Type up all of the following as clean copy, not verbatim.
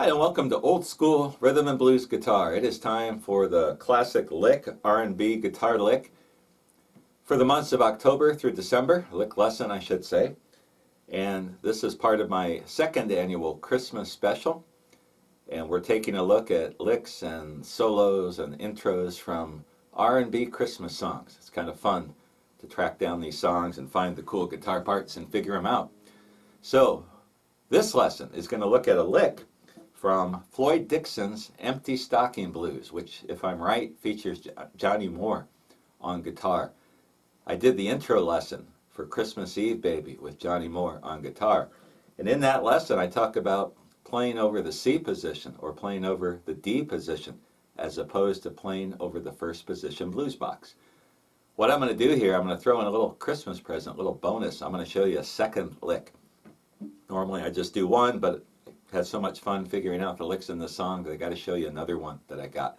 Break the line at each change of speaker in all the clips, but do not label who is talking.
Hi, and welcome to Old School Rhythm and Blues Guitar. It is time for the classic lick, R&B guitar lick, for the months of October through December, lick lesson I should say. And this is part of my second annual Christmas special. And we're taking a look at licks and solos and intros from R&B Christmas songs. It's kind of fun to track down these songs and find the cool guitar parts and figure them out. So this lesson is going to look at a lick from Floyd Dixon's Empty Stocking Blues, which, if I'm right, features Johnny Moore on guitar. I did the intro lesson for Christmas Eve Baby with Johnny Moore on guitar. And in that lesson, I talk about playing over the C position or playing over the D position as opposed to playing over the first position blues box. What I'm going to do here, I'm going to throw in a little Christmas present, a little bonus. I'm going to show you a second lick. Normally I just do one, but had so much fun figuring out the licks in the song that I got to show you another one that I got.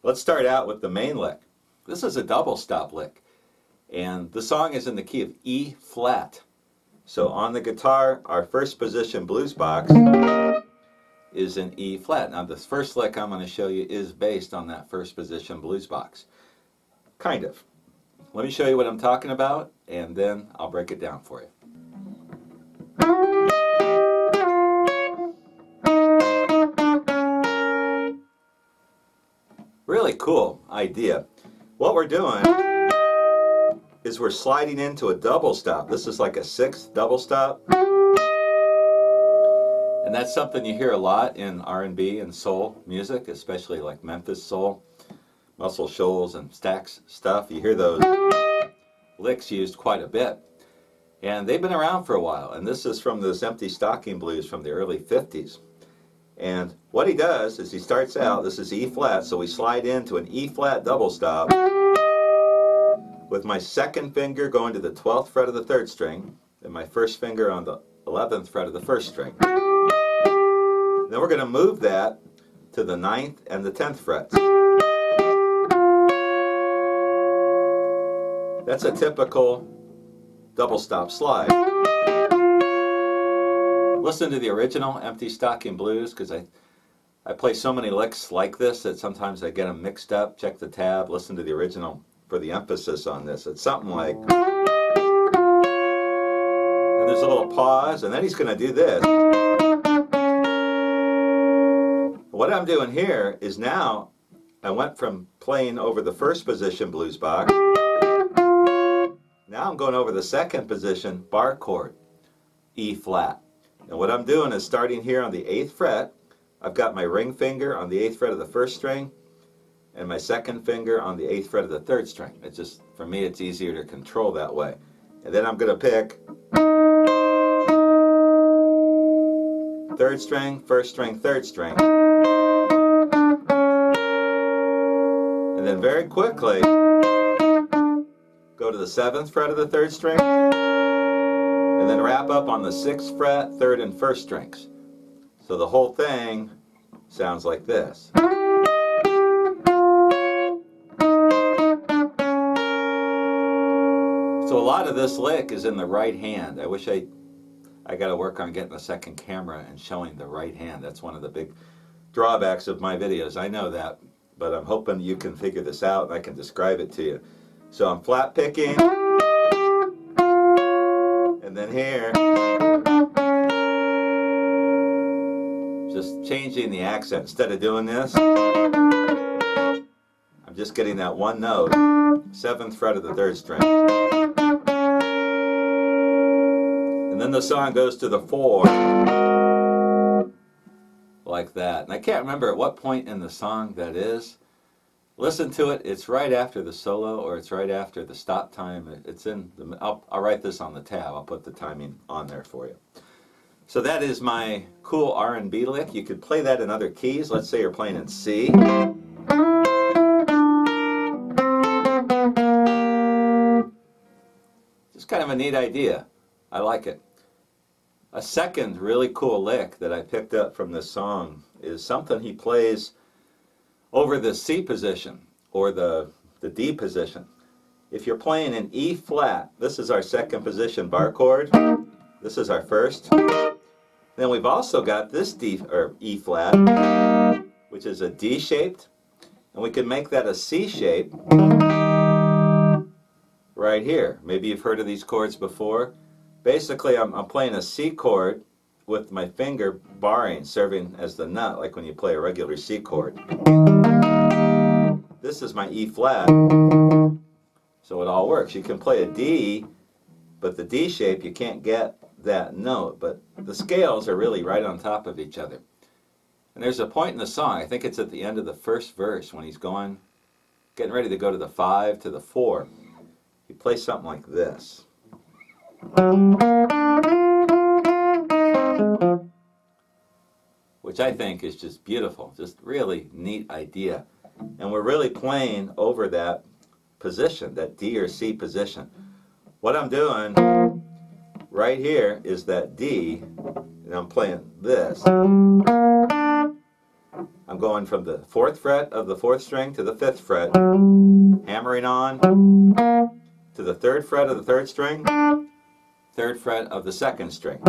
Let's start out with the main lick. This is a double stop lick, and the song is in the key of E flat. So on the guitar, our first position blues box is in E flat. Now this first lick I'm going to show you is based on that first position blues box. Kind of. Let me show you what I'm talking about, and then I'll break it down for you. Really cool idea. What we're doing is we're sliding into a double stop. This is like a sixth double stop. And that's something you hear a lot in R&B and soul music, especially like Memphis soul, Muscle Shoals and Stax stuff. You hear those licks used quite a bit. And they've been around for a while. And this is from those Empty Stocking Blues from the early 50s. And what he does is he starts out, this is E flat, so we slide into an E flat double stop with my second finger going to the 12th fret of the third string and my first finger on the 11th fret of the first string. Then we're going to move that to the 9th and the 10th frets. That's a typical double stop slide. Listen to the original Empty Stocking Blues, because I play so many licks like this that sometimes I get them mixed up. Check the tab, listen to the original for the emphasis on this. It's something like, and there's a little pause, and then he's going to do this. What I'm doing here is now I went from playing over the first position blues box. Now I'm going over the second position bar chord, E flat. And what I'm doing is starting here on the 8th fret, I've got my ring finger on the 8th fret of the first string and my second finger on the 8th fret of the third string. It's just, for me, it's easier to control that way. And then I'm going to pick third string, first string, third string. And then very quickly, go to the 7th fret of the third string. And then wrap up on the 6th fret, 3rd and 1st strings. So the whole thing sounds like this. So a lot of this lick is in the right hand. I wish I got to work on getting a second camera and showing the right hand. That's one of the big drawbacks of my videos. I know that, but I'm hoping you can figure this out and I can describe it to you. So I'm flat picking. And then here, just changing the accent. Instead of doing this, I'm just getting that one note, 7th fret of the 3rd string. And then the song goes to the 4, like that. And I can't remember at what point in the song that is. Listen to it. It's right after the solo, or it's right after the stop time. It's in the, I'll write this on the tab. I'll put the timing on there for you. So that is my cool R&B lick. You could play that in other keys. Let's say you're playing in C. Just kind of a neat idea. I like it. A second really cool lick that I picked up from this song is something he plays over the C position or the D position. If you're playing in E flat, this is our second position bar chord. This is our first. Then we've also got this D or E flat, which is a D shaped, and we can make that a C shape right here. Maybe you've heard of these chords before. Basically, I'm playing a C chord with my finger barring, serving as the nut, like when you play a regular C chord. This is my E flat, so it all works. You can play a D, but the D shape, you can't get that note, but the scales are really right on top of each other. And there's a point in the song, I think it's at the end of the first verse, when he's getting ready to go to the 5 to the 4. He plays something like this. Which I think is just beautiful, just really neat idea. And we're really playing over that position, that D or C position. What I'm doing right here is that D, and I'm playing this. I'm going from the 4th fret of the 4th string to the 5th fret, hammering on to the 3rd fret of the 3rd string, 3rd fret of the 2nd string.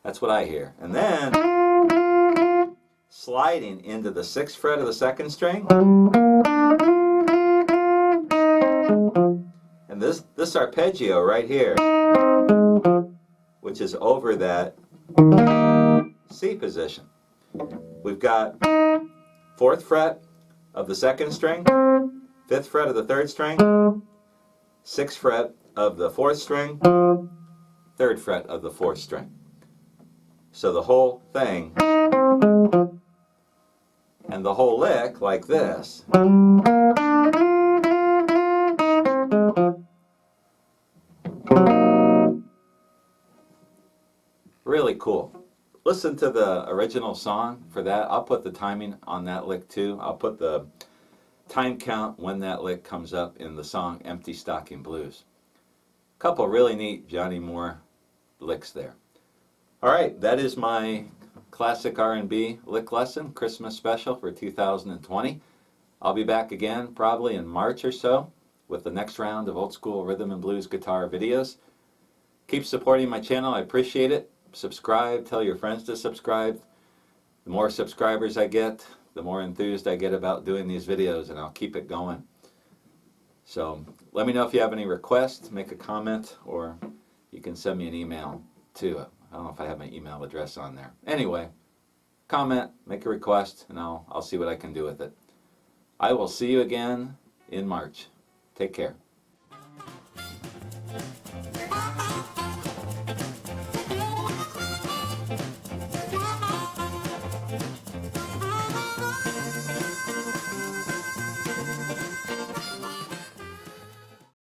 That's what I hear. And then sliding into the 6th fret of the 2nd string. And this arpeggio right here, which is over that C position. We've got 4th fret of the 2nd string, 5th fret of the 3rd string, 6th fret of the 4th string, 3rd fret of the 4th string. So the whole thing and the whole lick like this. Really cool. Listen to the original song for that. I'll put the timing on that lick too. I'll put the time count when that lick comes up in the song Empty Stocking Blues. Couple really neat Johnny Moore licks there. All right, that is my classic R&B lick lesson, Christmas special for 2020. I'll be back again probably in March or so with the next round of old school rhythm and blues guitar videos. Keep supporting my channel, I appreciate it. Subscribe, tell your friends to subscribe. The more subscribers I get, the more enthused I get about doing these videos, and I'll keep it going. So let me know if you have any requests, make a comment, or you can send me an email too. I don't know if I have my email address on there. Anyway, comment, make a request, and I'll see what I can do with it. I will see you again in March. Take care.